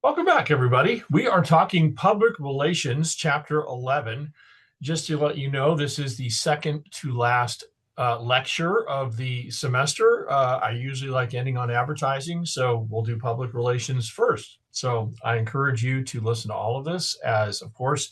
Welcome back, everybody. We are talking public relations, chapter 11. Just to let you know, this is the second to last lecture of the semester. I usually like ending on advertising, so we'll do public relations first. So I encourage you to listen to all of this, as of course,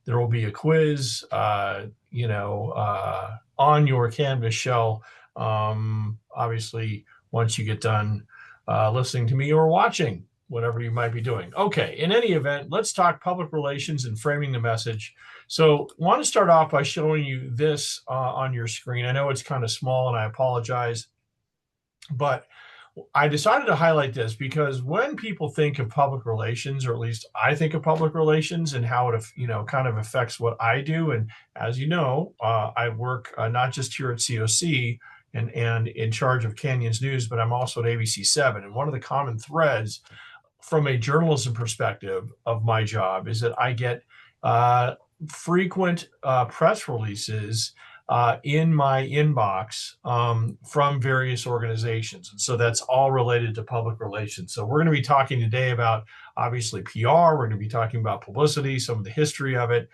there will be a quiz, on your Canvas shell. Obviously, once you get done listening to me or watching, whatever you might be doing. Okay, in any event, let's talk public relations and framing the message. So, want to start off by showing you this on your screen. I know it's kind of small, and I apologize, but I decided to highlight this because when people think of public relations, or at least I think of public relations and how it, kind of affects what I do. And as you know, I work not just here at COC and in charge of Canyons News, but I'm also at ABC7. And one of the common threads from a journalism perspective of my job is that I get frequent press releases in my inbox from various organizations. And so that's all related to public relations. So we're going to be talking today about obviously PR. We're going to be talking about publicity, some of the history of it,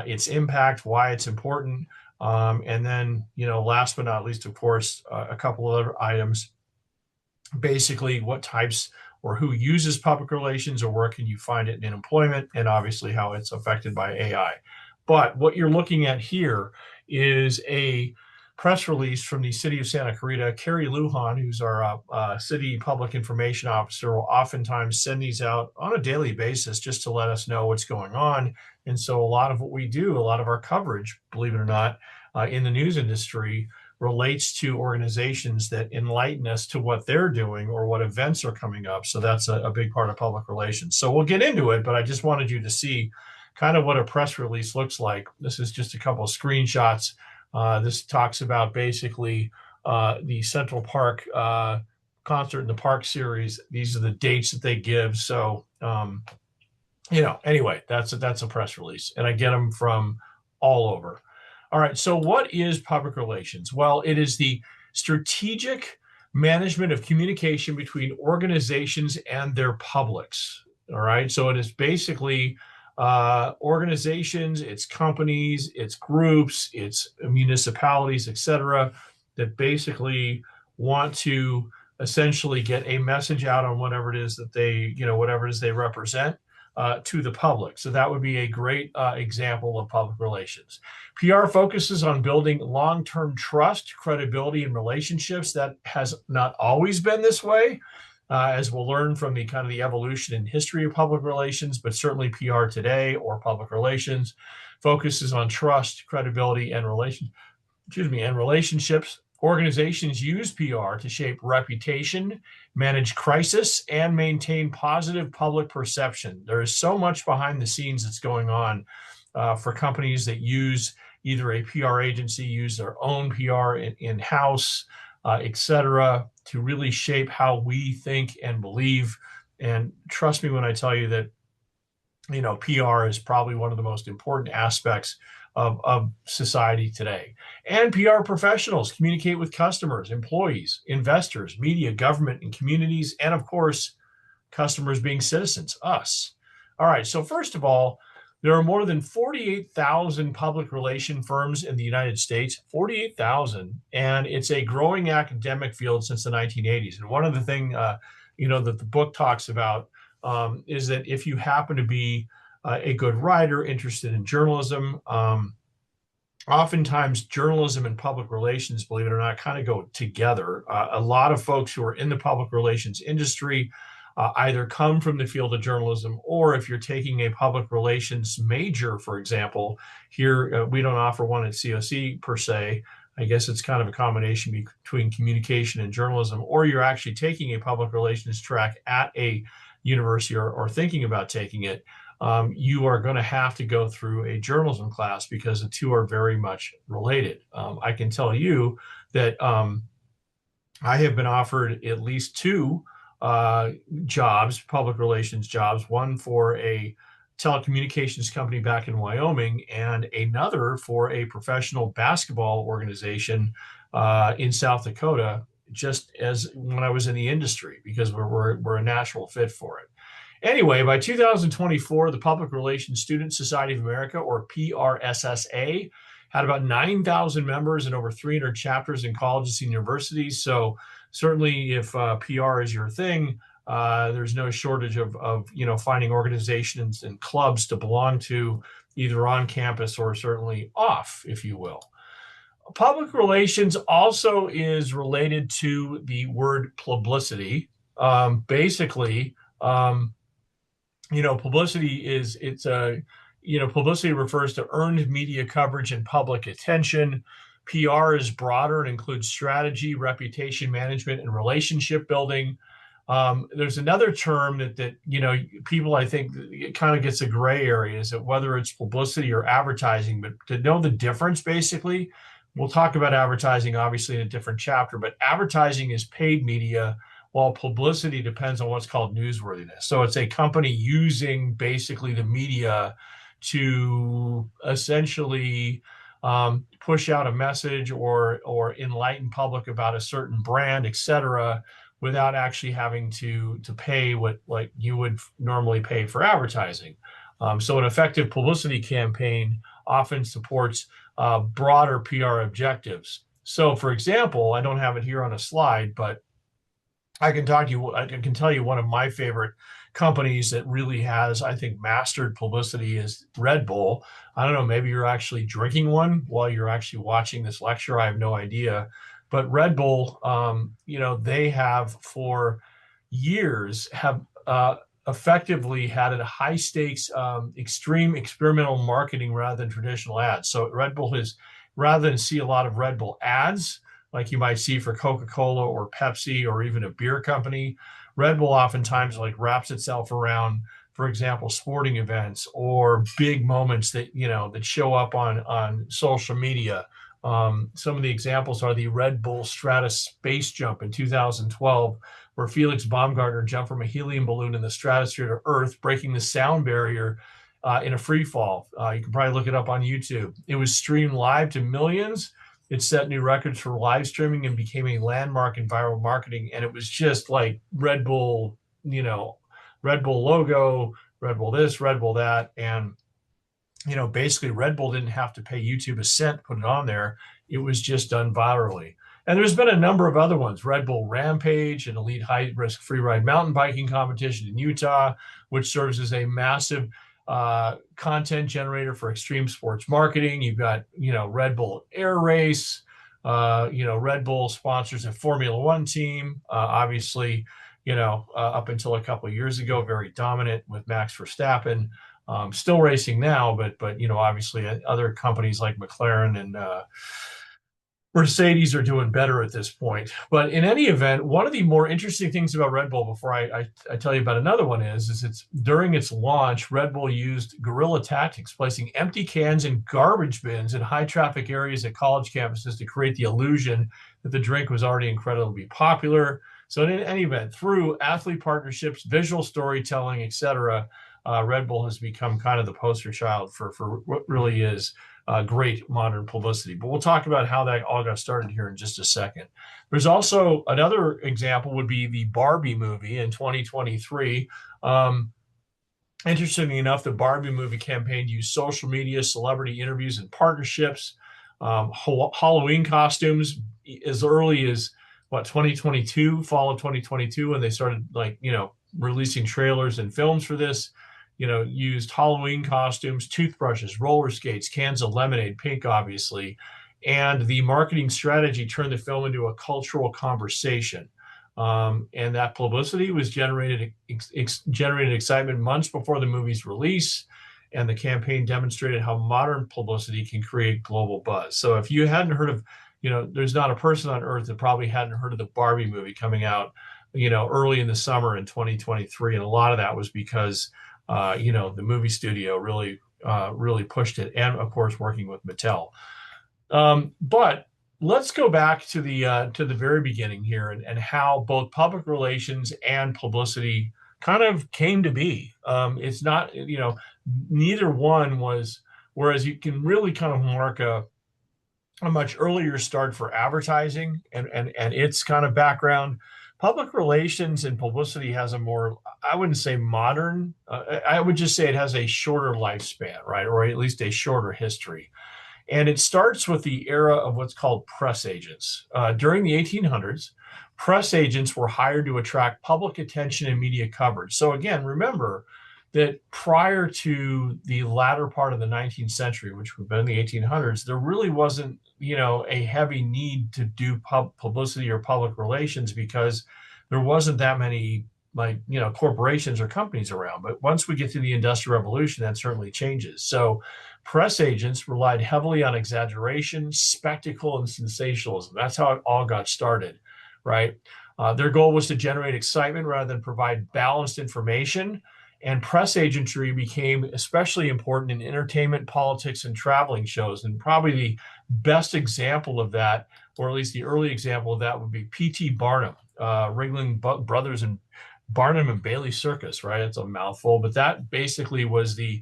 its impact, why it's important. And then, last but not least, of course, a couple of other items, basically what types or who uses public relations or where can you find it in employment, and obviously how it's affected by AI. But what you're looking at here is a press release from the city of Santa Clarita. Carrie Lujan, who's our city public information officer, will oftentimes send these out on a daily basis just to let us know what's going on. And so a lot of what we do, a lot of our coverage, believe it or not, in the news industry relates to organizations that enlighten us to what they're doing or what events are coming up. So that's a big part of public relations. So we'll get into it, but I just wanted you to see kind of what a press release looks like. This is just a couple of screenshots. This talks about basically the Central Park Concert in the Park series. These are the dates that they give. So, anyway, that's a press release, and I get them from all over. All right, so what is public relations? Well, it is the strategic management of communication between organizations and their publics. All right, so it is basically organizations, it's companies, it's groups, it's municipalities, etc., that basically want to essentially get a message out on whatever it is that whatever it is they represent to the public. So that would be a great example of public relations. PR focuses on building long-term trust, credibility, and relationships. That has not always been this way, as we'll learn from the kind of the evolution and history of public relations, but certainly PR today or public relations focuses on trust, credibility, and relationships. Organizations use PR to shape reputation, manage crisis, and maintain positive public perception. There is so much behind the scenes that's going on for companies that use either a PR agency, use their own PR in-house, etc., to really shape how we think and believe. And trust me when I tell you that, PR is probably one of the most important aspects of society today. And PR professionals communicate with customers, employees, investors, media, government, and communities, and of course, customers being citizens, us. All right, so first of all, there are more than 48,000 public relation firms in the United States, 48,000, and it's a growing academic field since the 1980s. And one of the things, that the book talks about is that if you happen to be a good writer, interested in journalism, oftentimes journalism and public relations, believe it or not, kind of go together. A lot of folks who are in the public relations industry either come from the field of journalism, or if you're taking a public relations major, for example, here we don't offer one at COC per se. I guess it's kind of a combination between communication and journalism, or you're actually taking a public relations track at a university or thinking about taking it. You are going to have to go through a journalism class because the two are very much related. I can tell you that I have been offered at least two jobs, public relations jobs, one for a telecommunications company back in Wyoming and another for a professional basketball organization in South Dakota, just as when I was in the industry, because we're a natural fit for it. Anyway, by 2024, the Public Relations Student Society of America, or PRSSA, had about 9,000 members and over 300 chapters in colleges and universities. So certainly, if PR is your thing, there's no shortage of finding organizations and clubs to belong to, either on campus or certainly off, if you will. Public relations also is related to the word publicity. Basically, publicity is it's a publicity refers to earned media coverage and public attention. PR is broader and includes strategy, reputation management, and relationship building. There's another term that people, I think, it kind of gets a gray area, is that whether it's publicity or advertising. But to know the difference, basically, we'll talk about advertising obviously in a different chapter, but advertising is paid media, while publicity depends on what's called newsworthiness. So it's a company using basically the media to essentially push out a message or enlighten public about a certain brand, et cetera, without actually having to pay what like you would normally pay for advertising. So an effective publicity campaign often supports broader PR objectives. So, for example, I don't have it here on a slide, but I can tell you one of my favorite companies that really has, I think, mastered publicity is Red Bull. I don't know, maybe you're actually drinking one while you're actually watching this lecture. I have no idea. But Red Bull, they have for years have effectively had a high stakes, extreme experimental marketing rather than traditional ads. So Red Bull has, rather than see a lot of Red Bull ads, like you might see for Coca-Cola or Pepsi or even a beer company, Red Bull oftentimes like wraps itself around, for example, sporting events or big moments that show up on social media. Some of the examples are the Red Bull Stratus space jump in 2012, where Felix Baumgartner jumped from a helium balloon in the stratosphere to Earth, breaking the sound barrier in a free fall. You can probably look it up on YouTube. It was streamed live to millions. It set new records for live streaming and became a landmark in viral marketing. And it was just like Red Bull, Red Bull logo, Red Bull this, Red Bull that. And, basically Red Bull didn't have to pay YouTube a cent to put it on there. It was just done virally. And there's been a number of other ones. Red Bull Rampage, an elite high-risk free-ride mountain biking competition in Utah, which serves as a massive content generator for extreme sports marketing. You've got, Red Bull Air Race. Red Bull sponsors a Formula One team. Obviously, up until a couple of years ago, very dominant with Max Verstappen. Still racing now, but obviously other companies like McLaren and Mercedes are doing better at this point. But in any event, one of the more interesting things about Red Bull, before I tell you about another one, is it's during its launch, Red Bull used guerrilla tactics, placing empty cans in garbage bins in high traffic areas at college campuses to create the illusion that the drink was already incredibly popular. So in any event, through athlete partnerships, visual storytelling, et cetera, Red Bull has become kind of the poster child for what really is great modern publicity. But we'll talk about how that all got started here in just a second. There's also another example would be the Barbie movie in 2023. Interestingly enough, the Barbie movie campaign used social media, celebrity interviews, and partnerships. Halloween costumes as early as 2022, fall of 2022, when they started releasing trailers and films for this. Used Halloween costumes, toothbrushes, roller skates, cans of lemonade, pink, obviously. And the marketing strategy turned the film into a cultural conversation. And that publicity was generated excitement months before the movie's release. And the campaign demonstrated how modern publicity can create global buzz. So if you hadn't heard of, there's not a person on earth that probably hadn't heard of the Barbie movie coming out, early in the summer in 2023. And a lot of that was because the movie studio really pushed it, and of course working with Mattel. But let's go back to the very beginning here and how both public relations and publicity kind of came to be. It's not, neither one was, whereas you can really kind of mark a much earlier start for advertising and its kind of background. public relations and publicity has a more, I wouldn't say modern, I would just say it has a shorter lifespan, right? Or at least a shorter history. And it starts with the era of what's called press agents. During the 1800s, press agents were hired to attract public attention and media coverage. So, again, remember that prior to the latter part of the 19th century, which would have been the 1800s, there really wasn't, a heavy need to do publicity or public relations because there wasn't that many corporations or companies around. But once we get to the Industrial Revolution, that certainly changes. So press agents relied heavily on exaggeration, spectacle, and sensationalism. That's how it all got started, right? Their goal was to generate excitement rather than provide balanced information. And press agentry became especially important in entertainment, politics, and traveling shows. And probably the best example of that, or at least the early example of that, would be P.T. Barnum, Ringling Brothers and Barnum and Bailey Circus, right? It's a mouthful, but that basically was the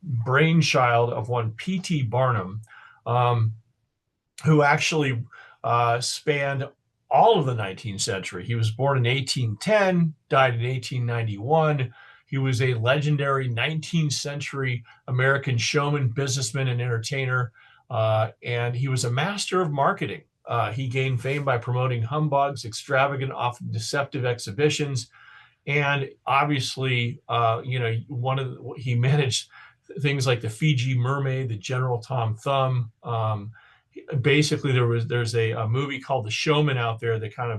brainchild of one P.T. Barnum, who actually spanned all of the 19th century. He was born in 1810, died in 1891. He was a legendary 19th century American showman, businessman, and entertainer, and he was a master of marketing. He gained fame by promoting humbugs, extravagant, often deceptive exhibitions, and obviously, he managed things like the Fiji Mermaid, the General Tom Thumb. Basically, there's a movie called The Showman out there that kind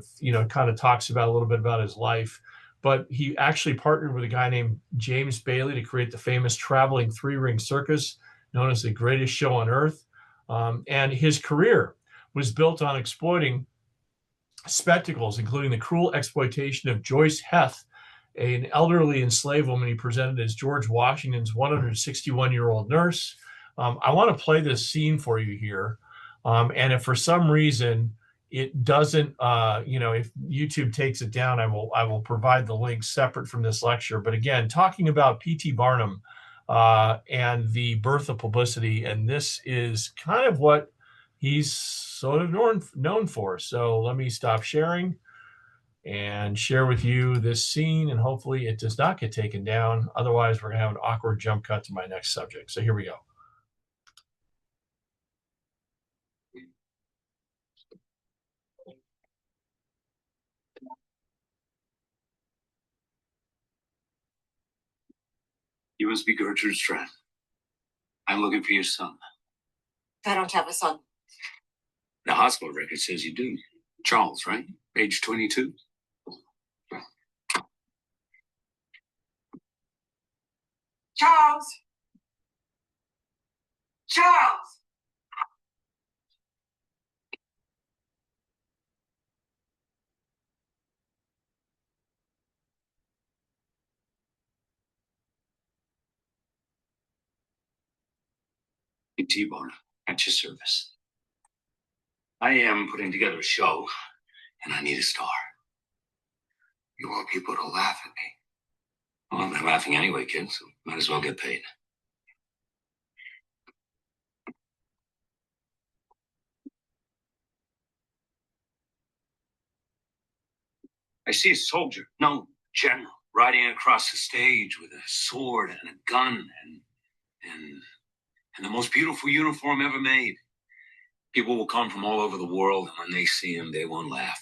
of talks about a little bit about his life. But he actually partnered with a guy named James Bailey to create the famous traveling three-ring circus known as the Greatest Show on Earth. And his career was built on exploiting spectacles, including the cruel exploitation of Joyce Heth, an elderly enslaved woman he presented as George Washington's 161-year-old nurse. I want to play this scene for you here. And if for some reason it doesn't, if YouTube takes it down, I will provide the link separate from this lecture. But again, talking about P.T. Barnum and the birth of publicity, and this is kind of what he's sort of known for. So let me stop sharing and share with you this scene, and hopefully it does not get taken down. Otherwise, we're going to have an awkward jump cut to my next subject. So here we go. You must be Gertrude's friend. I'm looking for your son. I don't have a son. The hospital record says you do. Charles, right? Age 22. Charles! Charles! P.T. Barnum, at your service. I am putting together a show, and I need a star. You want people to laugh at me. Well, they're laughing anyway, kid, so might as well get paid. I see a soldier, no, general, riding across the stage with a sword and a gun and the most beautiful uniform ever made. People will come from all over the world, and when they see him, they won't laugh.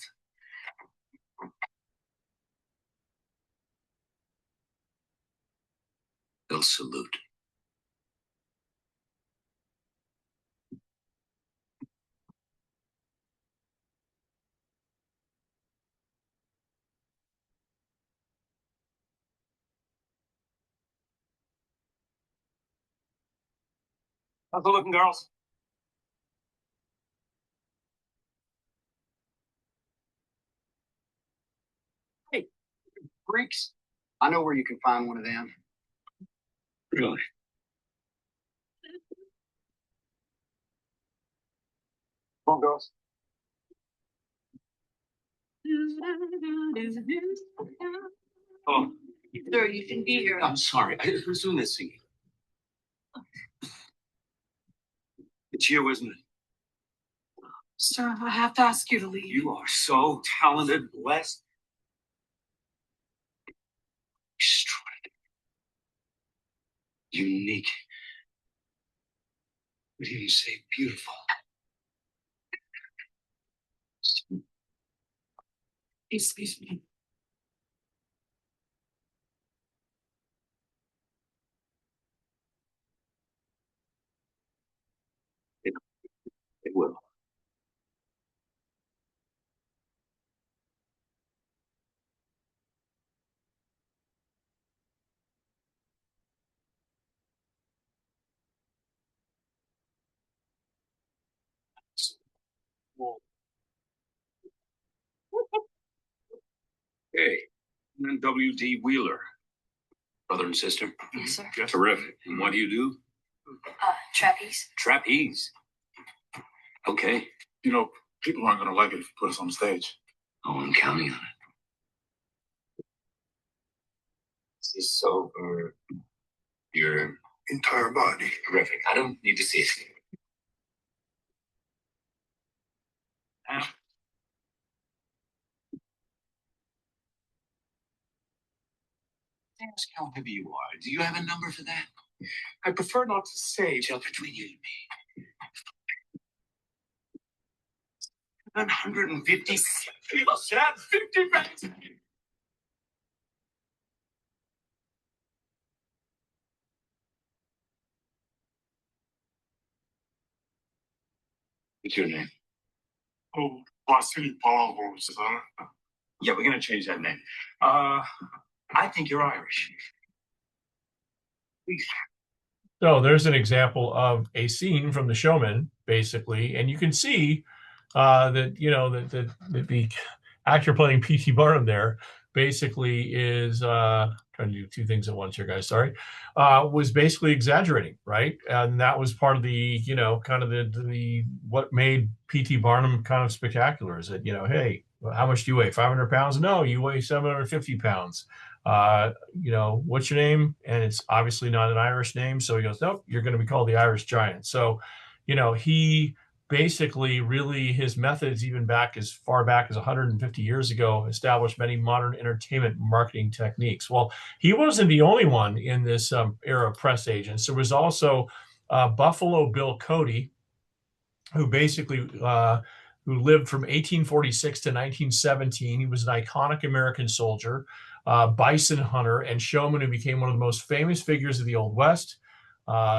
They'll salute. How's it looking, girls? Hey, freaks. I know where you can find one of them. Really? Come on, girls. Oh, Sir, you shouldn't be here. I'm sorry. Who's doing this singing? It's you, isn't it? Sir, I have to ask you to leave. You are so talented, blessed. unique. Would even say beautiful. Excuse me. It will. Hey, and then W.D. Wheeler. Brother and sister? Yes, sir. Terrific. And what do you do? Trapeze. Trapeze. Okay. You know, people aren't going to like it if you put us on stage. Oh, I'm counting on it. Is this over your Entire body. terrific? I don't need to see it. Ask how heavy you are. Do you have a number for that? I prefer not to say. Tell between you and me. 150 kilos. 50 pounds. What's your name? Oh, Vasily Pavlov, sir. Yeah, we're gonna change that name. I think you're Irish. So there's an example of a scene from The Showman, basically, and you can see that the actor playing P.T. Barnum there basically is trying to do two things at once here, guys. Sorry, was basically exaggerating, right? And that was part of the kind of the what made P.T. Barnum kind of spectacular. Is that hey, how much do you weigh? 500 pounds? No, you weigh 750 pounds. What's your name? And it's obviously not an Irish name. So he goes, nope, you're going to be called the Irish Giant. So, he basically really, his methods, even back as far back as 150 years ago, established many modern entertainment marketing techniques. Well, he wasn't the only one in this era of press agents. There was also Buffalo Bill Cody, who basically who lived from 1846 to 1917. He was an iconic American soldier, bison hunter, and showman who became one of the most famous figures of the Old West.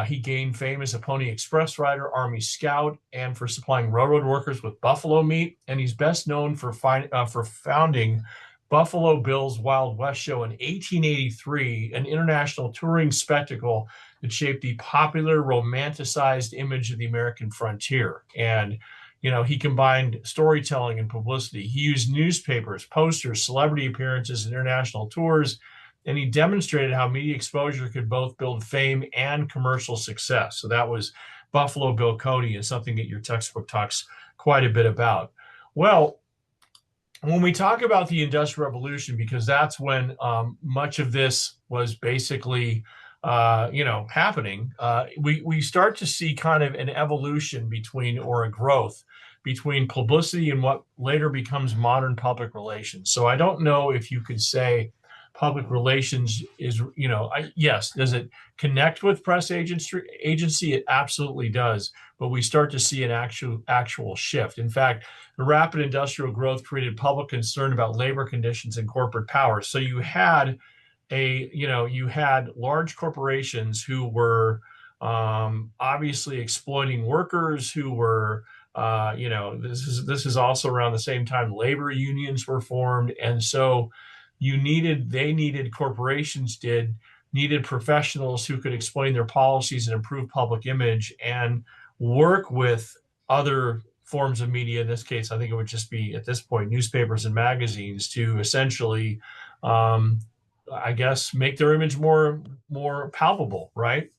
He gained fame as a Pony Express rider, Army Scout, and for supplying railroad workers with buffalo meat. And he's best known for founding Buffalo Bill's Wild West Show in 1883, an international touring spectacle that shaped the popular romanticized image of the American frontier. And he combined storytelling and publicity. He used newspapers, posters, celebrity appearances, and international tours, and he demonstrated how media exposure could both build fame and commercial success. So that was Buffalo Bill Cody, and something that your textbook talks quite a bit about. Well, when we talk about the Industrial Revolution, because that's when much of this was basically happening, we start to see kind of an evolution between, or a growth between, publicity and what later becomes modern public relations. So I don't know if you could say public relations is, yes, does it connect with press agency? It absolutely does. But we start to see an actual shift. In fact, the rapid industrial growth created public concern about labor conditions and corporate power. So you had large corporations who were obviously exploiting workers, who were this is also around the same time labor unions were formed. And so corporations needed professionals who could explain their policies and improve public image and work with other forms of media. In this case, I think it would just be, at this point, newspapers and magazines, to essentially make their image more palpable, right?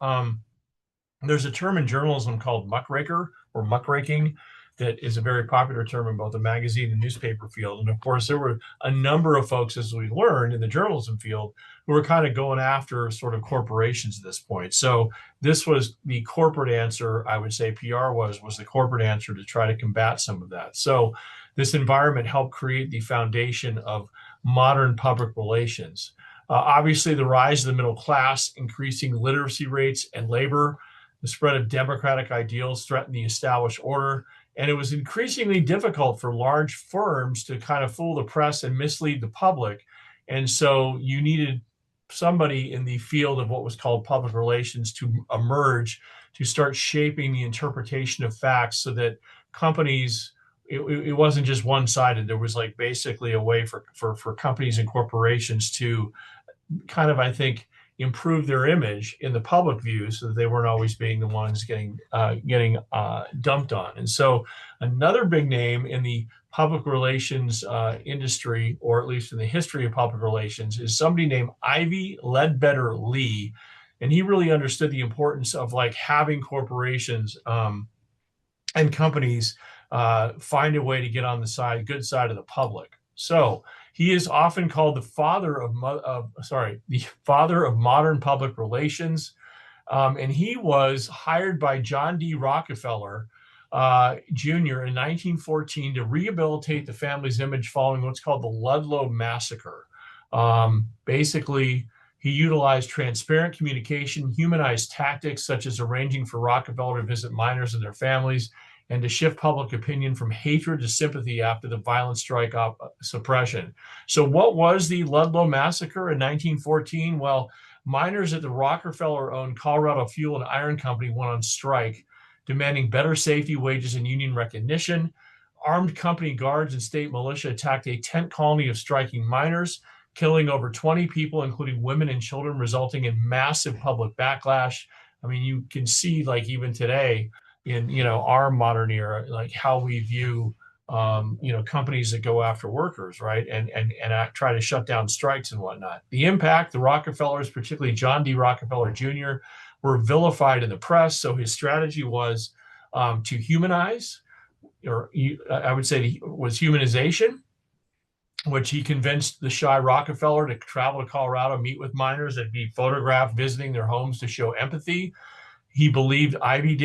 There's a term in journalism called muckraker or muckraking that is a very popular term in both the magazine and newspaper field. And of course, there were a number of folks, as we learned in the journalism field, who were kind of going after sort of corporations at this point. So this was the corporate answer. I would say PR was the corporate answer to try to combat some of that. So this environment helped create the foundation of modern public relations. Obviously, the rise of the middle class, increasing literacy rates and labor, the spread of democratic ideals threatened the established order. And it was increasingly difficult for large firms to kind of fool the press and mislead the public. And so you needed somebody in the field of what was called public relations to emerge, to start shaping the interpretation of facts so that companies, it wasn't just one-sided. There was like basically a way for companies and corporations to kind of, I think, improve their image in the public view so that they weren't always being the ones getting dumped on. And so another big name in the public relations industry, or at least in the history of public relations, is somebody named Ivy Ledbetter Lee. And he really understood the importance of like having corporations and companies find a way to get on the good side of the public. So he is often called the father of modern public relations, and he was hired by John D. Rockefeller Jr. in 1914 to rehabilitate the family's image following what's called the Ludlow Massacre. Basically, he utilized transparent communication, humanized tactics such as arranging for Rockefeller to visit miners and their families, and to shift public opinion from hatred to sympathy after the violent strike suppression. So what was the Ludlow Massacre in 1914? Well, miners at the Rockefeller-owned Colorado Fuel and Iron Company went on strike, demanding better safety, wages, and union recognition. Armed company guards and state militia attacked a tent colony of striking miners, killing over 20 people, including women and children, resulting in massive public backlash. I mean, you can see, like, even today, in our modern era, like how we view companies that go after workers, right, and try to shut down strikes and whatnot. The impact, the Rockefellers, particularly John D. Rockefeller Jr., were vilified in the press. So his strategy was to humanize, or I would say was humanization, which he convinced the shy Rockefeller to travel to Colorado, meet with miners, and be photographed visiting their homes to show empathy. He believed Ivy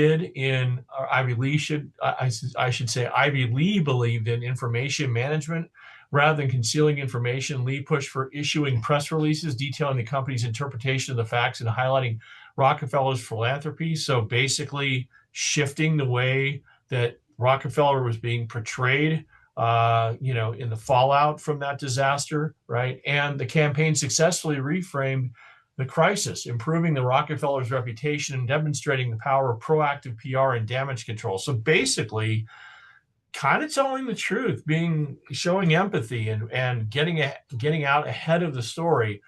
Lee believed in information management rather than concealing information. Lee pushed for issuing press releases detailing the company's interpretation of the facts and highlighting Rockefeller's philanthropy. So basically shifting the way that Rockefeller was being portrayed, in the fallout from that disaster, right? And the campaign successfully reframed the crisis, improving the Rockefellers' reputation and demonstrating the power of proactive PR and damage control. So basically, kind of telling the truth, showing empathy and getting out ahead of the story,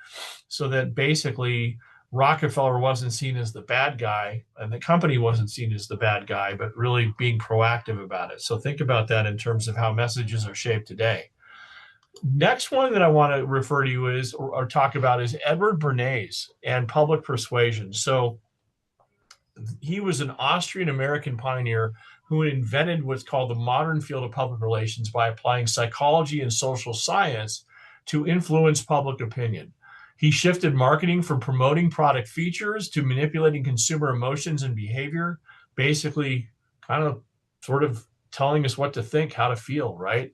so that basically Rockefeller wasn't seen as the bad guy and the company wasn't seen as the bad guy, but really being proactive about it. So think about that in terms of how messages are shaped today. Next one that I want to refer to you is, or talk about, is Edward Bernays and public persuasion. So he was an Austrian-American pioneer who invented what's called the modern field of public relations by applying psychology and social science to influence public opinion. He shifted marketing from promoting product features to manipulating consumer emotions and behavior, basically kind of sort of telling us what to think, how to feel, right?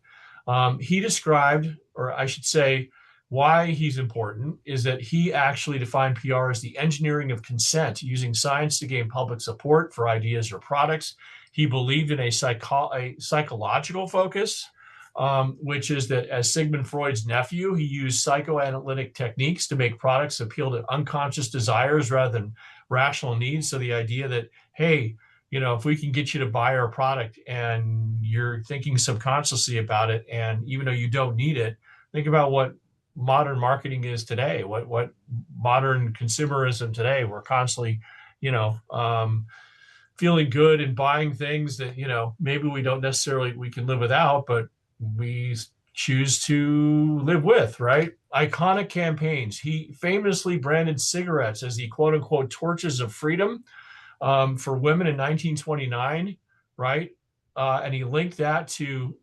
He described, or I should say, why he's important is that he actually defined PR as the engineering of consent, using science to gain public support for ideas or products. He believed in a psychological focus, which is that, as Sigmund Freud's nephew, he used psychoanalytic techniques to make products appeal to unconscious desires rather than rational needs. So the idea that, hey, if we can get you to buy our product and you're thinking subconsciously about it, and even though you don't need it, think about what modern marketing is today, what modern consumerism today. We're constantly, feeling good and buying things that, maybe we can live without, but we choose to live with, right? Iconic campaigns. He famously branded cigarettes as the quote unquote torches of freedom for women in 1929, right? And he linked that to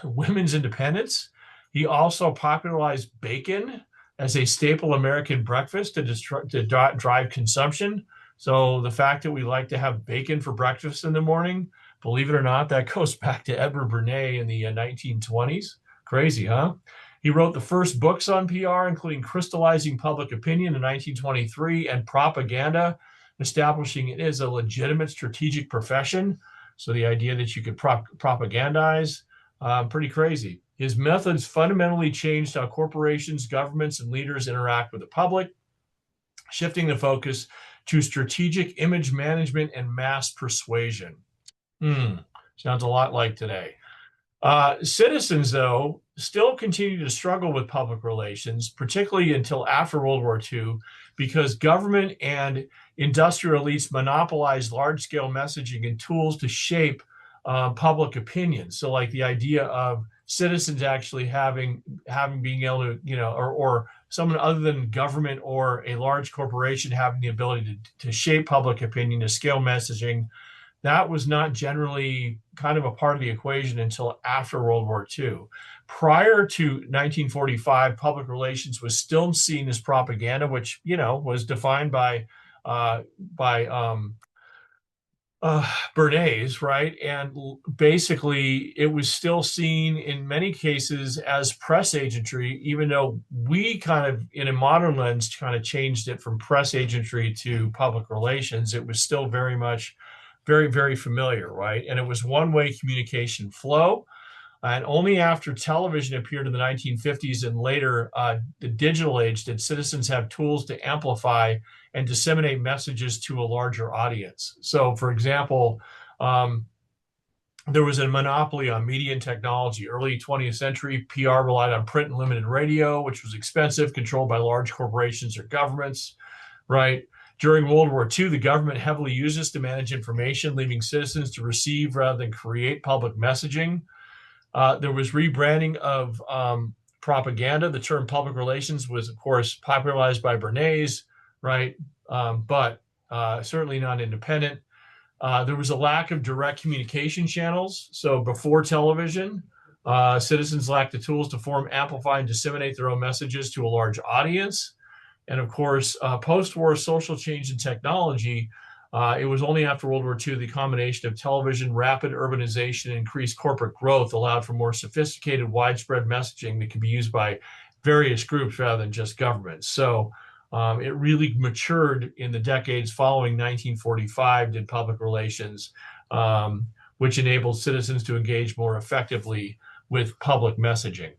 women's independence. He also popularized bacon as a staple American breakfast to drive consumption. So the fact that we like to have bacon for breakfast in the morning, believe it or not, that goes back to Edward Bernays in the 1920s. Crazy, huh? He wrote the first books on PR, including Crystallizing Public Opinion in 1923 and Propaganda, establishing it as a legitimate strategic profession. So the idea that you could propagandize, pretty crazy. His methods fundamentally changed how corporations, governments, and leaders interact with the public, shifting the focus to strategic image management and mass persuasion. Sounds a lot like today. Citizens, though, still continue to struggle with public relations, particularly until after World War II, because government and industrial elites monopolized large-scale messaging and tools to shape public opinion. So, like the idea of citizens actually having being able to, or someone other than government or a large corporation having the ability to shape public opinion, to scale messaging. That was not generally kind of a part of the equation until after World War II. Prior to 1945, public relations was still seen as propaganda, which, was defined by Bernays, right? And basically, it was still seen in many cases as press agentry, even though we kind of, in a modern lens, kind of changed it from press agentry to public relations. It was still very much very, very familiar, right? And it was one-way communication flow. And only after television appeared in the 1950s and later the digital age did citizens have tools to amplify and disseminate messages to a larger audience. So, for example, there was a monopoly on media and technology. Early 20th century, PR relied on print and limited radio, which was expensive, controlled by large corporations or governments, right? During World War II, the government heavily used this to manage information, leaving citizens to receive rather than create public messaging. There was rebranding of propaganda. The term public relations was, of course, popularized by Bernays, right? But certainly not independent. There was a lack of direct communication channels. So before television, citizens lacked the tools to form, amplify, and disseminate their own messages to a large audience. And of course, post-war social change in technology, it was only after World War II the combination of television, rapid urbanization, and increased corporate growth allowed for more sophisticated, widespread messaging that could be used by various groups rather than just governments. So it really matured in the decades following 1945, did public relations, which enabled citizens to engage more effectively with public messaging.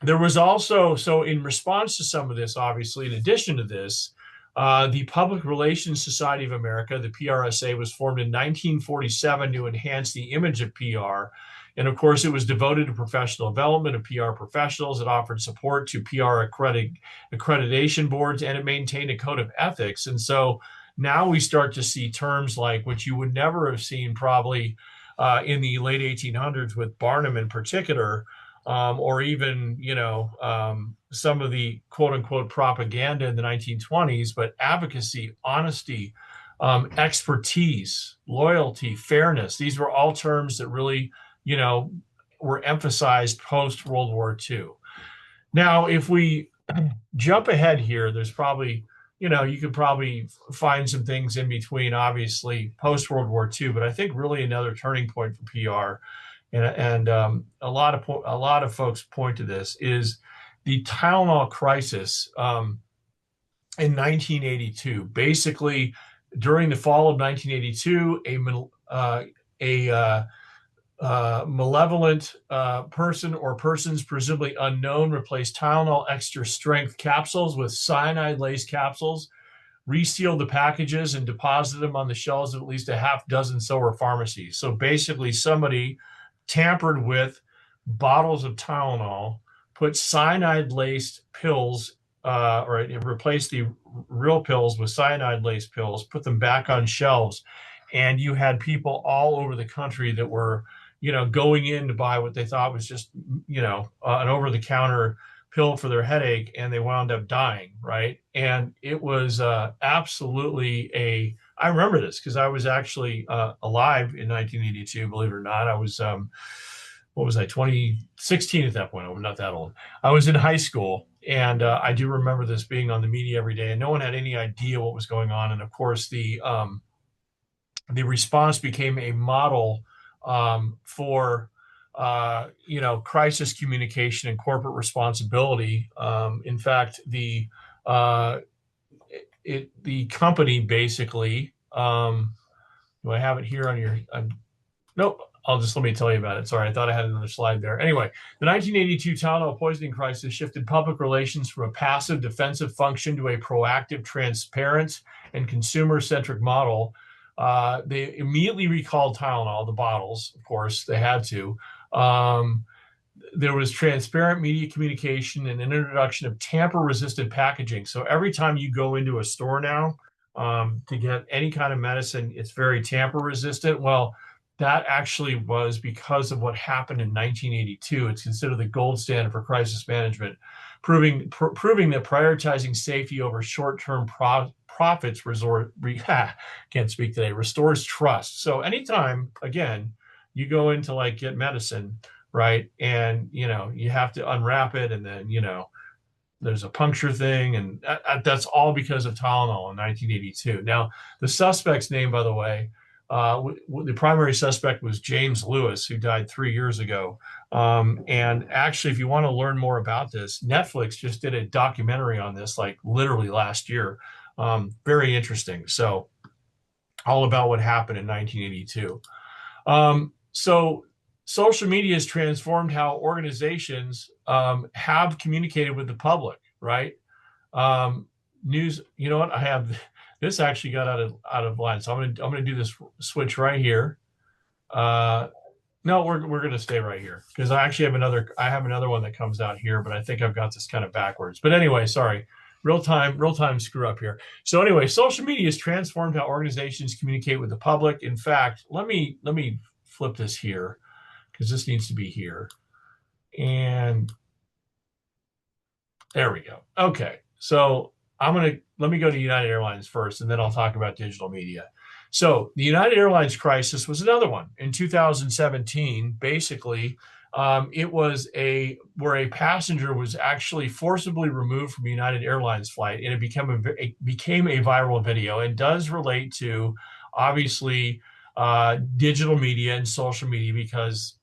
There was also, so in response to some of this, obviously, in addition to this, the Public Relations Society of America, the PRSA, was formed in 1947 to enhance the image of PR. And of course, it was devoted to professional development of PR professionals. It offered support to PR accreditation boards, and it maintained a code of ethics. And so now we start to see terms like, which you would never have seen probably in the late 1800s with Barnum in particular, or even, some of the quote unquote propaganda in the 1920s, but advocacy, honesty, expertise, loyalty, fairness. These were all terms that really, were emphasized post World War II. Now, if we jump ahead here, there's probably, you could probably find some things in between, obviously, post World War II, but I think really another turning point for PR, and a lot of folks point to this, is the Tylenol crisis in 1982. Basically, during the fall of 1982, a malevolent person or persons presumably unknown replaced Tylenol extra strength capsules with cyanide-laced capsules, resealed the packages, and deposited them on the shelves of at least a half dozen silver pharmacies. So basically, somebody tampered with bottles of Tylenol, put cyanide-laced pills, or replaced the real pills with cyanide-laced pills, put them back on shelves, and you had people all over the country that were, going in to buy what they thought was just, an over-the-counter pill for their headache, and they wound up dying, right? And it was absolutely I remember this because I was actually alive in 1982, believe it or not. I was, 16 at that point. I'm not that old. I was in high school, and I do remember this being on the media every day, and no one had any idea what was going on. And of course, the response became a model for crisis communication and corporate responsibility. In fact, uh, the company basically, do I have it here on your, nope. Let me tell you about it. Sorry, I thought I had another slide there. Anyway, the 1982 Tylenol poisoning crisis shifted public relations from a passive defensive function to a proactive, transparent, and consumer-centric model. They immediately recalled Tylenol, the bottles, of course, they had to. There was transparent media communication and an introduction of tamper-resistant packaging. So every time you go into a store now to get any kind of medicine, it's very tamper-resistant. Well, that actually was because of what happened in 1982. It's considered the gold standard for crisis management, proving that prioritizing safety over short-term profits can't speak today, restores trust. So anytime, again, you go into like get medicine, right, and you have to unwrap it, and then there's a puncture thing, and that's all because of Tylenol in 1982. Now, the suspect's name, by the way, the primary suspect was James Lewis, who died 3 years ago. And actually, if you want to learn more about this, Netflix just did a documentary on this, like literally last year. Very interesting. So all about what happened in 1982. So social media has transformed how organizations have communicated with the public, right? News, you know what? I have this actually got out of line, so I'm gonna do this switch right here. No, we're gonna stay right here because I actually have another one that comes out here, but I think I've got this kind of backwards. But anyway, sorry, real time screw up here. So anyway, social media has transformed how organizations communicate with the public. In fact, let me flip this here because this needs to be here, and there we go. Okay, so let me go to United Airlines first, and then I'll talk about digital media. So the United Airlines crisis was another one in 2017. Basically, it was where a passenger was actually forcibly removed from a United Airlines flight, and it became a viral video, and does relate to obviously digital media and social media because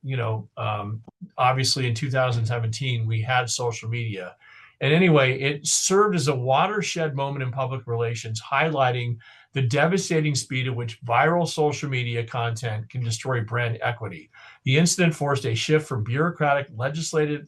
obviously in 2017 we had social media. And anyway, it served as a watershed moment in public relations, highlighting the devastating speed at which viral social media content can destroy brand equity. The incident forced a shift from bureaucratic,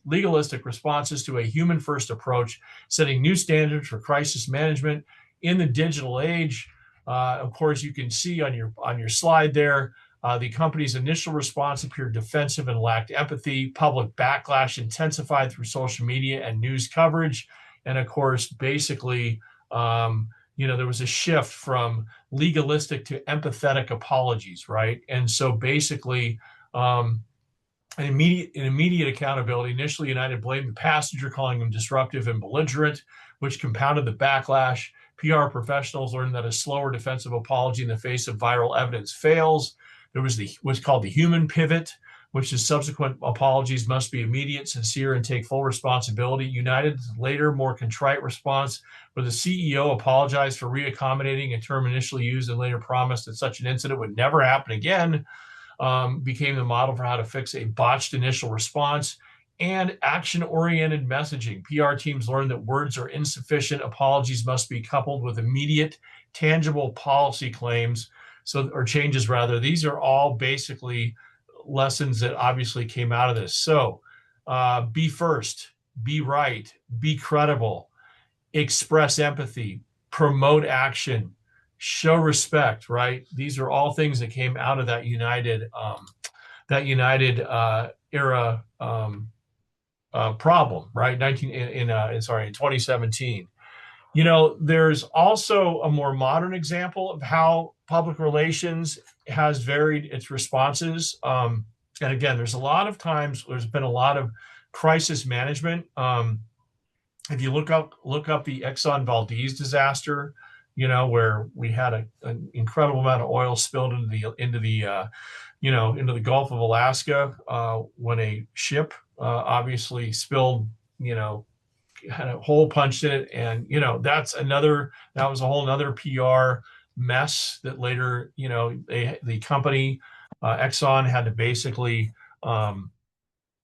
legalistic responses to a human-first approach, setting new standards for crisis management in the digital age. Of course, you can see on your slide there, the company's initial response appeared defensive and lacked empathy. Public backlash intensified through social media and news coverage. And of course, basically, there was a shift from legalistic to empathetic apologies, right? And so basically, an immediate accountability. Initially, United blamed the passenger, calling him disruptive and belligerent, which compounded the backlash. PR professionals learned that a slower defensive apology in the face of viral evidence fails. There was what's called the human pivot, which is subsequent apologies must be immediate, sincere, and take full responsibility. United's later, more contrite response, where the CEO apologized for reaccommodating a term initially used and later promised that such an incident would never happen again, became the model for how to fix a botched initial response. And action-oriented messaging. PR teams learned that words are insufficient. Apologies must be coupled with immediate, tangible policy claims, or changes rather. These are all basically lessons that obviously came out of this. So be first, be right, be credible, express empathy, promote action, show respect, right? These are all things that came out of that United era problem, right? In 2017. There's also a more modern example of how public relations has varied its responses. And again, there's been a lot of crisis management. If you look up the Exxon Valdez disaster, where we had an incredible amount of oil spilled into the Gulf of Alaska, when a ship obviously spilled, had a hole punched in it, and that was a whole another PR mess that later the company Exxon had to basically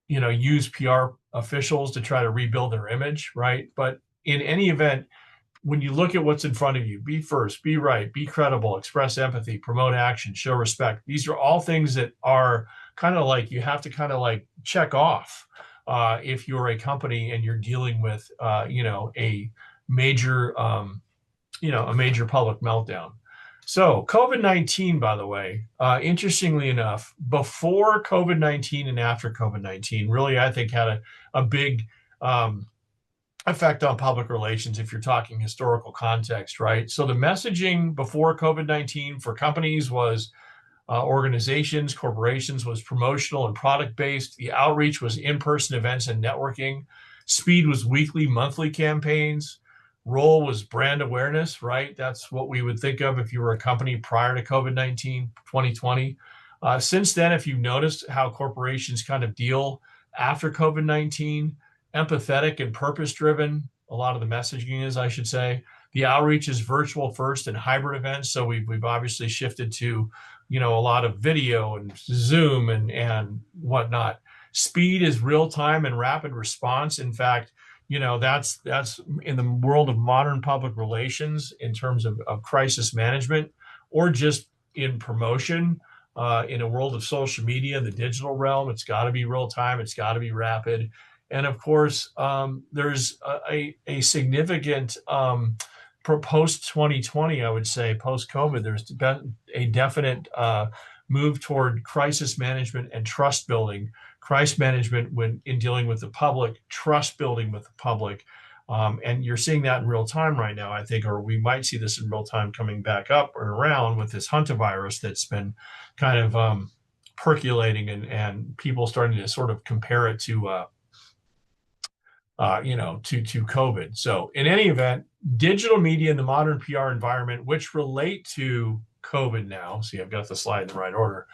use PR officials to try to rebuild their image, right? But in any event, when you look at what's in front of you, be first, be right, be credible, express empathy, promote action, show respect. These are all things that are kind of like you have to kind of like check off if you're a company and you're dealing with, a major, a major public meltdown. So COVID-19, by the way, interestingly enough, before COVID-19 and after COVID-19, really, I think had a big effect on public relations if you're talking historical context, right? So the messaging before COVID-19 for companies was organizations, corporations was promotional and product based. The outreach was in-person events and networking. Speed was weekly, monthly campaigns. Role was brand awareness, right? That's what we would think of if you were a company prior to COVID-19, 2020. Since then, if you've noticed how corporations kind of deal after COVID-19, empathetic and purpose driven, a lot of the messaging is, I should say. The outreach is virtual first and hybrid events. So we've obviously shifted to, a lot of video and Zoom and whatnot. Speed is real time and rapid response. In fact, that's in the world of modern public relations in terms of crisis management or just in promotion. In a world of social media, the digital realm, it's got to be real time. It's got to be rapid. And of course, there's a significant post 2020, I would say, post COVID, there's been a definite move toward crisis management and trust building. Crisis management when in dealing with the public, trust building with the public. And you're seeing that in real time right now, I think, or we might see this in real time coming back up and around with this hantavirus that's been kind of percolating and people starting to sort of compare it to COVID. So in any event, digital media in the modern PR environment, which relate to COVID now. See, I've got the slide in the right order.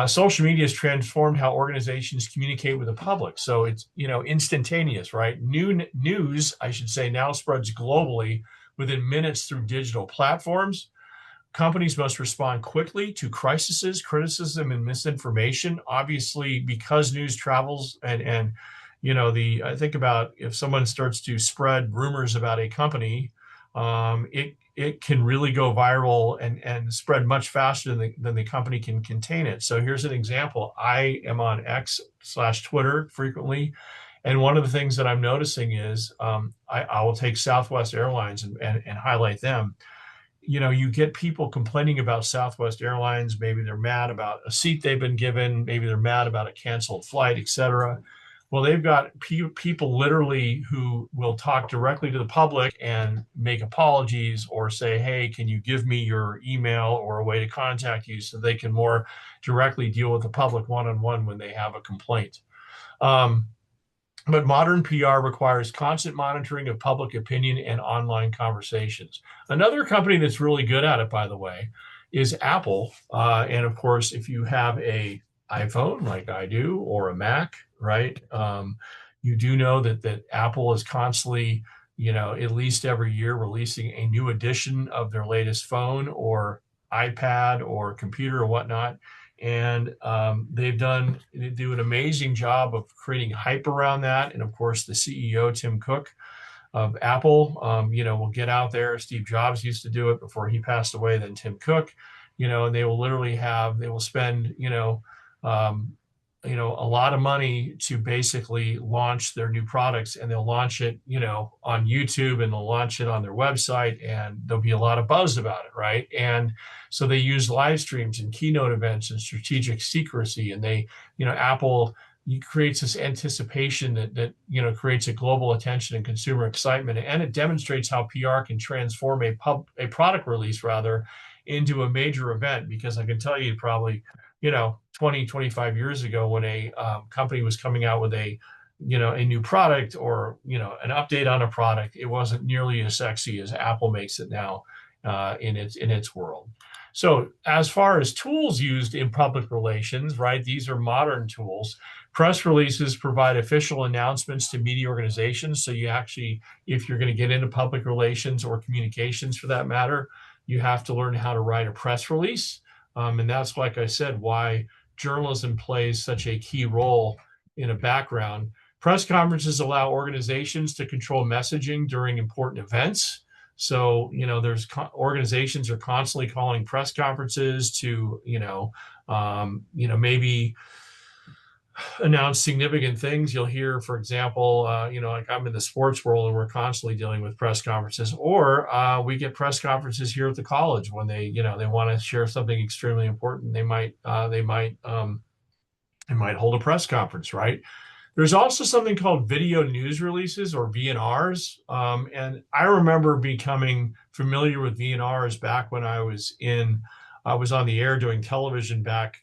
Social media has transformed how organizations communicate with the public. So it's, instantaneous, right? News, I should say, now spreads globally within minutes through digital platforms. Companies must respond quickly to crises, criticism, and misinformation. Obviously, because news travels and I think about if someone starts to spread rumors about a company, it can really go viral and spread much faster than the company can contain it. So here's an example. I am on X/Twitter frequently. And one of the things that I'm noticing is I will take Southwest Airlines and highlight them. You get people complaining about Southwest Airlines. Maybe they're mad about a seat they've been given. Maybe they're mad about a canceled flight, et cetera. Well, they've got people literally who will talk directly to the public and make apologies or say, hey, can you give me your email or a way to contact you so they can more directly deal with the public one-on-one when they have a complaint. But modern PR requires constant monitoring of public opinion and online conversations. Another company that's really good at it, by the way, is Apple. And of course, if you have a iPhone like I do or a Mac, right? You do know that Apple is constantly, at least every year releasing a new edition of their latest phone or iPad or computer or whatnot. And they do an amazing job of creating hype around that. And of course, the CEO, Tim Cook of Apple, will get out there. Steve Jobs used to do it before he passed away, then Tim Cook, and they will spend, a lot of money to basically launch their new products, and they'll launch it, on YouTube, and they'll launch it on their website, and there'll be a lot of buzz about it, right? And so they use live streams and keynote events and strategic secrecy, and they, Apple creates this anticipation that creates a global attention and consumer excitement, and it demonstrates how PR can transform a product release rather into a major event. Because I can tell you probably 20, 25 years ago when a company was coming out with a new product or, an update on a product, it wasn't nearly as sexy as Apple makes it now in its world. So as far as tools used in public relations, right, these are modern tools. Press releases provide official announcements to media organizations. So you actually, if you're going to get into public relations or communications for that matter, you have to learn how to write a press release. And that's, like I said, why journalism plays such a key role in a background. Press conferences allow organizations to control messaging during important events. So, there's organizations are constantly calling press conferences to, maybe announce significant things. You'll hear, for example, like I'm in the sports world and we're constantly dealing with press conferences, or we get press conferences here at the college when they want to share something extremely important. They might hold a press conference, right? There's also something called video news releases, or VNRs. And I remember becoming familiar with VNRs back when I was on the air doing television back,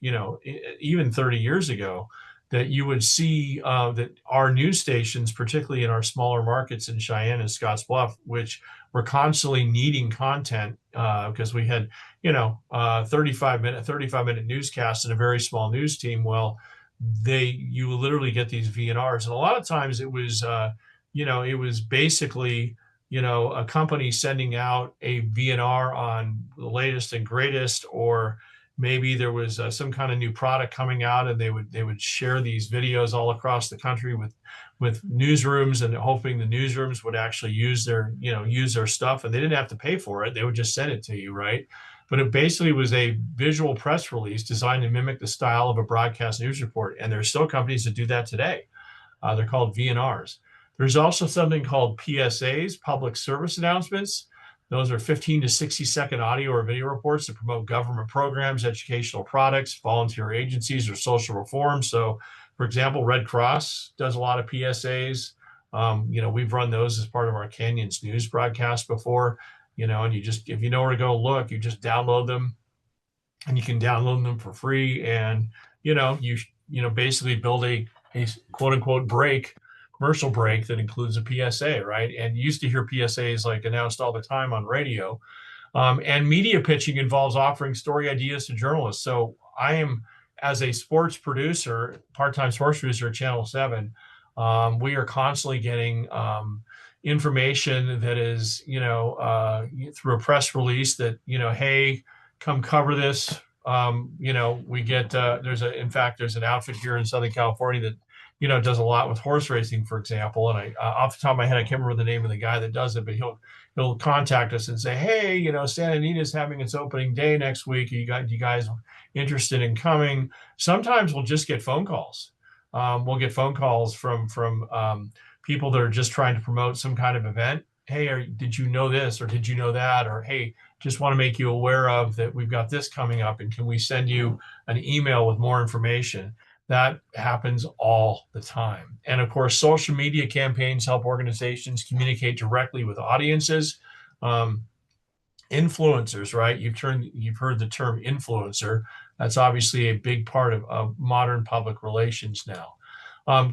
even 30 years ago, that you would see that our news stations, particularly in our smaller markets in Cheyenne and Scottsbluff, which were constantly needing content because we had, 35-minute newscasts and a very small news team. Well, you literally get these VNRs, and a lot of times it was basically a company sending out a VNR on the latest and greatest, or maybe there was some kind of new product coming out, and they would share these videos all across the country with newsrooms, and hoping the newsrooms would actually use their stuff, and they didn't have to pay for it. They would just send it to you, right? But it basically was a visual press release designed to mimic the style of a broadcast news report. And there's still companies that do that today. They're called VNRs. There's also something called PSAs, public service announcements. Those are 15 to 60-second audio or video reports that promote government programs, educational products, volunteer agencies, or social reform. So, for example, Red Cross does a lot of PSAs. We've run those as part of our Canyons news broadcast before. And you just, if you know where to go look, you just download them, and you can download them for free. And, you basically build a quote unquote commercial break that includes a PSA, right? And you used to hear PSAs like announced all the time on radio. And media pitching involves offering story ideas to journalists. So I am, as a sports producer, part-time sports producer at Channel 7, we are constantly getting information that is, through a press release that, hey, come cover this. We get, there's an outfit here in Southern California that, does a lot with horse racing, for example. And I, off the top of my head, I can't remember the name of the guy that does it, but he'll contact us and say, hey, Santa Anita is having its opening day next week. You guys interested in coming? Sometimes we'll just get phone calls. We'll get phone calls from people that are just trying to promote some kind of event. Hey, did you know this, or did you know that? Or, hey, just want to make you aware of that we've got this coming up, and can we send you an email with more information? That happens all the time. And of course, social media campaigns help organizations communicate directly with audiences. Influencers, right? You've heard the term influencer. That's obviously a big part of modern public relations now.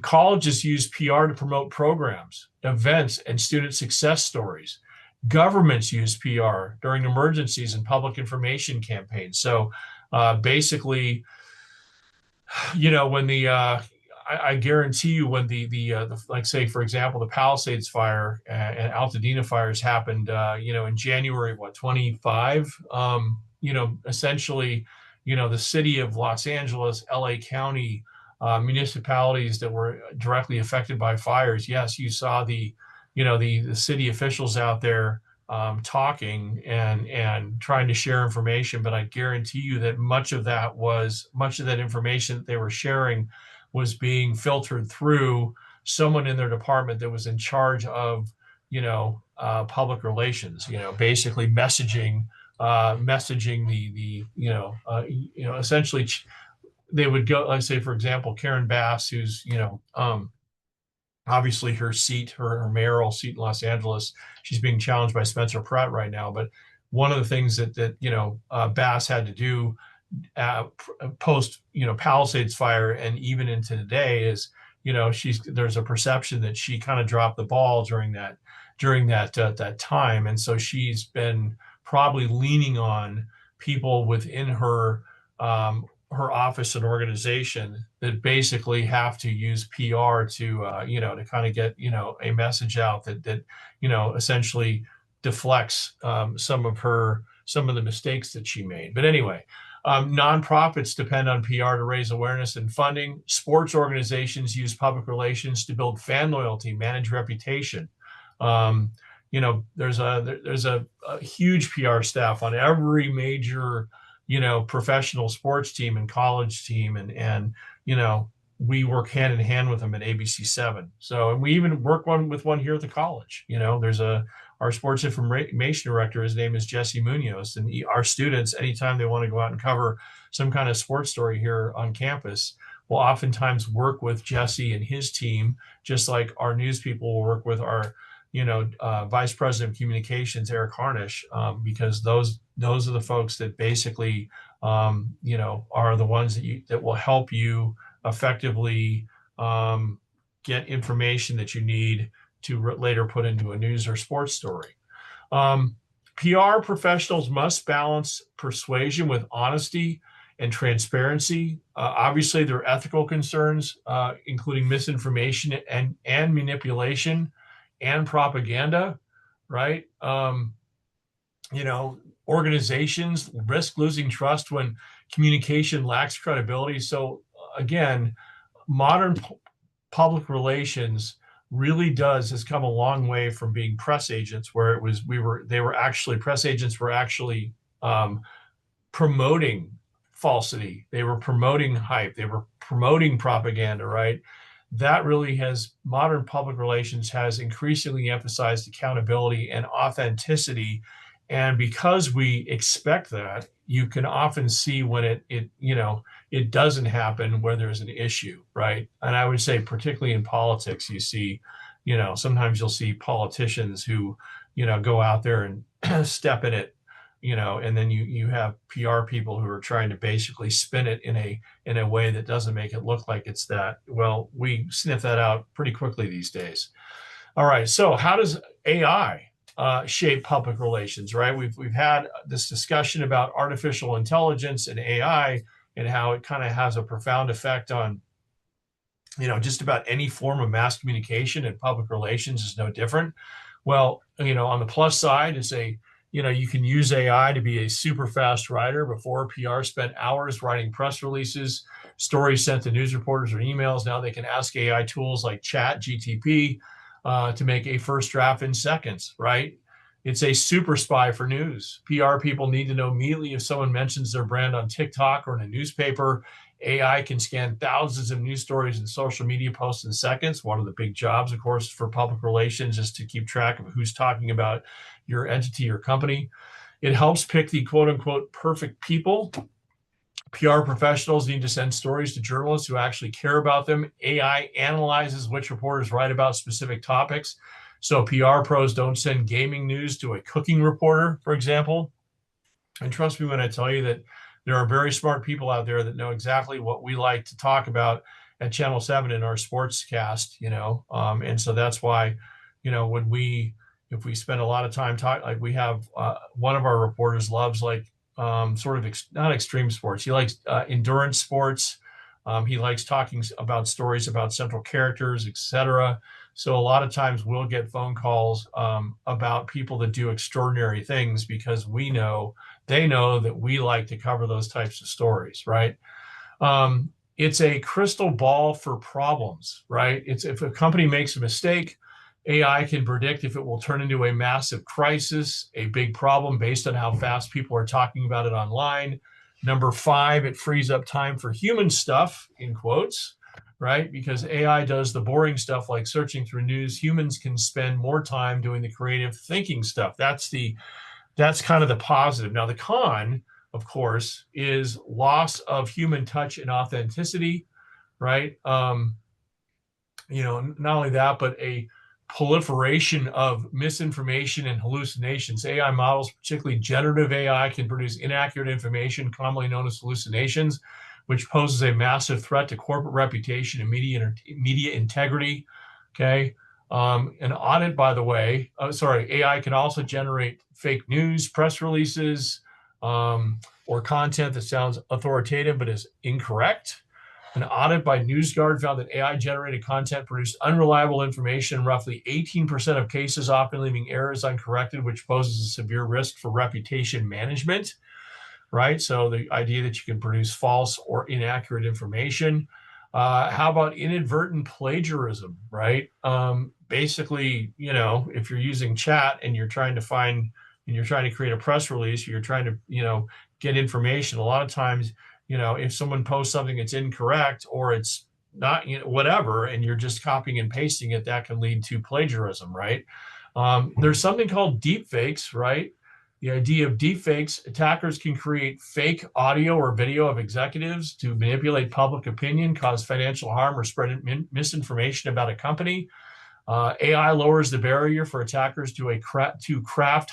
Colleges use PR to promote programs, events, and student success stories. Governments use PR during emergencies and public information campaigns. So basically, when I guarantee you, when the like, say, for example, the Palisades fire and Altadena fires happened, in January of 25, essentially, the city of Los Angeles, LA County, municipalities that were directly affected by fires. Yes, you saw the city officials out there talking and trying to share information, but I guarantee you that much of that information that they were sharing was being filtered through someone in their department that was in charge of public relations, basically messaging essentially they would go, let's say, for example, Karen Bass, who's obviously her mayoral seat in Los Angeles, she's being challenged by Spencer Pratt right now. But one of the things that Bass had to do post Palisades fire and even into today is there's a perception that she kind of dropped the ball during that time, and so she's been probably leaning on people within her office and organization that basically have to use PR to kind of get a message out that essentially deflects some of the mistakes that she made. But anyway, Nonprofits depend on PR to raise awareness and funding. Sports organizations use public relations to build fan loyalty, manage reputation. There's a huge PR staff on every major, professional sports team and college team, and we work hand in hand with them at ABC7. So, and we even work with one here at the college. There's our sports information director. His name is Jesse Munoz, and our students, anytime they want to go out and cover some kind of sports story here on campus, will oftentimes work with Jesse and his team, just like our news people will work with our vice president of communications, Eric Harnish, because those are the folks that basically, are the ones that will help you effectively get information that you need to later put into a news or sports story. PR professionals must balance persuasion with honesty and transparency. Obviously, there are ethical concerns, including misinformation and manipulation and propaganda, right? Organizations risk losing trust when communication lacks credibility. So again, modern public relations really has come a long way from being press agents, where press agents were actually promoting falsity. They were promoting hype. They were promoting propaganda, right? That really modern public relations has increasingly emphasized accountability and authenticity. And because we expect that, you can often see when it doesn't happen, where there's an issue, right? And I would say, particularly in politics, you see, sometimes you'll see politicians who, go out there and step in it, and then you have PR people who are trying to basically spin it in a way that doesn't make it look like it's that. Well, we sniff that out pretty quickly these days. All right, so how does AI shape public relations, right? We've had this discussion about artificial intelligence and AI, and how it kind of has a profound effect on, just about any form of mass communication, and public relations is no different. Well, on the plus side is you can use AI to be a super fast writer. Before, PR spent hours writing press releases, stories sent to news reporters or emails. Now they can ask AI tools like ChatGPT to make a first draft in seconds, right? It's a super spy for news. PR people need to know immediately if someone mentions their brand on TikTok or in a newspaper. AI can scan thousands of news stories and social media posts in seconds. One of the big jobs, of course, for public relations is to keep track of who's talking about your entity or company. It helps pick the quote unquote perfect people. PR professionals need to send stories to journalists who actually care about them. AI analyzes which reporters write about specific topics. So PR pros don't send gaming news to a cooking reporter, for example. And trust me when I tell you that there are very smart people out there that know exactly what we like to talk about at Channel 7 in our sports cast, and so that's why, if we spend a lot of time talking, like we have one of our reporters loves not extreme sports. He likes endurance sports. He likes talking about stories about central characters, etc. So a lot of times we'll get phone calls about people that do extraordinary things, because they know that we like to cover those types of stories, right? It's a crystal ball for problems, right? If a company makes a mistake, AI can predict if it will turn into a massive crisis, a big problem based on how fast people are talking about it online. Number 5, it frees up time for human stuff, in quotes, right? Because AI does the boring stuff like searching through news. Humans can spend more time doing the creative thinking stuff. That's kind of the positive. Now, the con, of course, is loss of human touch and authenticity, right? Not only that, but a proliferation of misinformation and hallucinations. AI models, particularly generative AI, can produce inaccurate information, commonly known as hallucinations, which poses a massive threat to corporate reputation and media integrity. Okay. An audit, by the way, AI can also generate fake news, press releases, or content that sounds authoritative but is incorrect. An audit by NewsGuard found that AI-generated content produced unreliable information in roughly 18% of cases, often leaving errors uncorrected, which poses a severe risk for reputation management. right? So the idea that you can produce false or inaccurate information. How about inadvertent plagiarism, right? Basically, if you're using chat and you're trying to create a press release, or you're trying to, get information, a lot of times, if someone posts something that's incorrect or it's not, whatever, and you're just copying and pasting it, that can lead to plagiarism, right? There's something called deep fakes, right? The idea of deep fakes: attackers can create fake audio or video of executives to manipulate public opinion, cause financial harm, or spread misinformation about a company. AI lowers the barrier for attackers to craft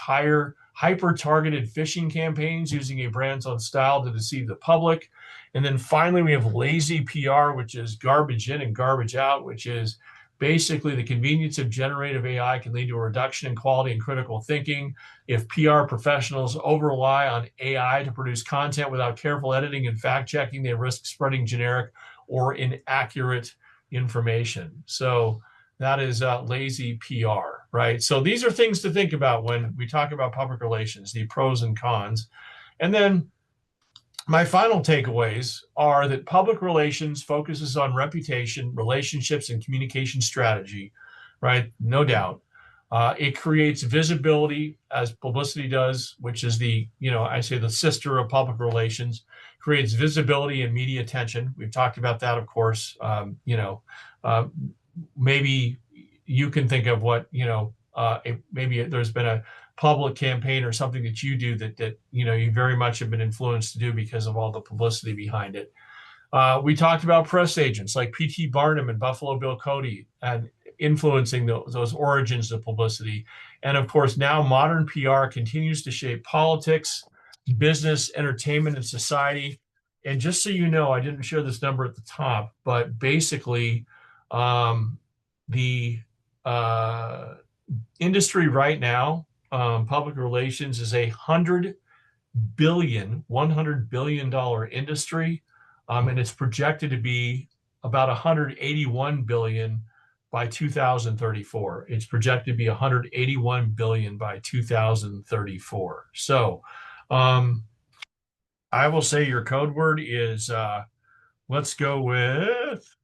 hyper-targeted phishing campaigns using a brand's own style to deceive the public. And then finally, we have lazy PR, which is garbage in and garbage out, which is basically the convenience of generative AI can lead to a reduction in quality and critical thinking. If PR professionals over-rely on AI to produce content without careful editing and fact-checking, they risk spreading generic or inaccurate information. So that is lazy PR, right? So these are things to think about when we talk about public relations, the pros and cons. And then my final takeaways are that public relations focuses on reputation, relationships, and communication strategy, right? No doubt. It creates visibility, as publicity does, which is I say the sister of public relations, creates visibility and media attention. We've talked about that, of course. Maybe you can think of what, maybe there's been a public campaign or something that you do that you very much have been influenced to do because of all the publicity behind it. We talked about press agents like P.T. Barnum and Buffalo Bill Cody and influencing those origins of publicity. And of course, now modern PR continues to shape politics, business, entertainment, and society. And just so you know, I didn't share this number at the top, but basically the industry right now, public relations, is $100 billion industry, and it's projected to be about $181 billion by 2034. It's projected to be $181 billion by 2034. So I will say your code word is, let's go with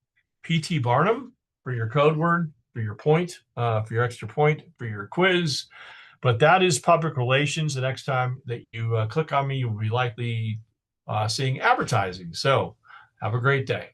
P.T. Barnum for your code word, for your point, for your extra point, for your quiz. But that is public relations. The next time that you click on me, you will be likely seeing advertising. So have a great day.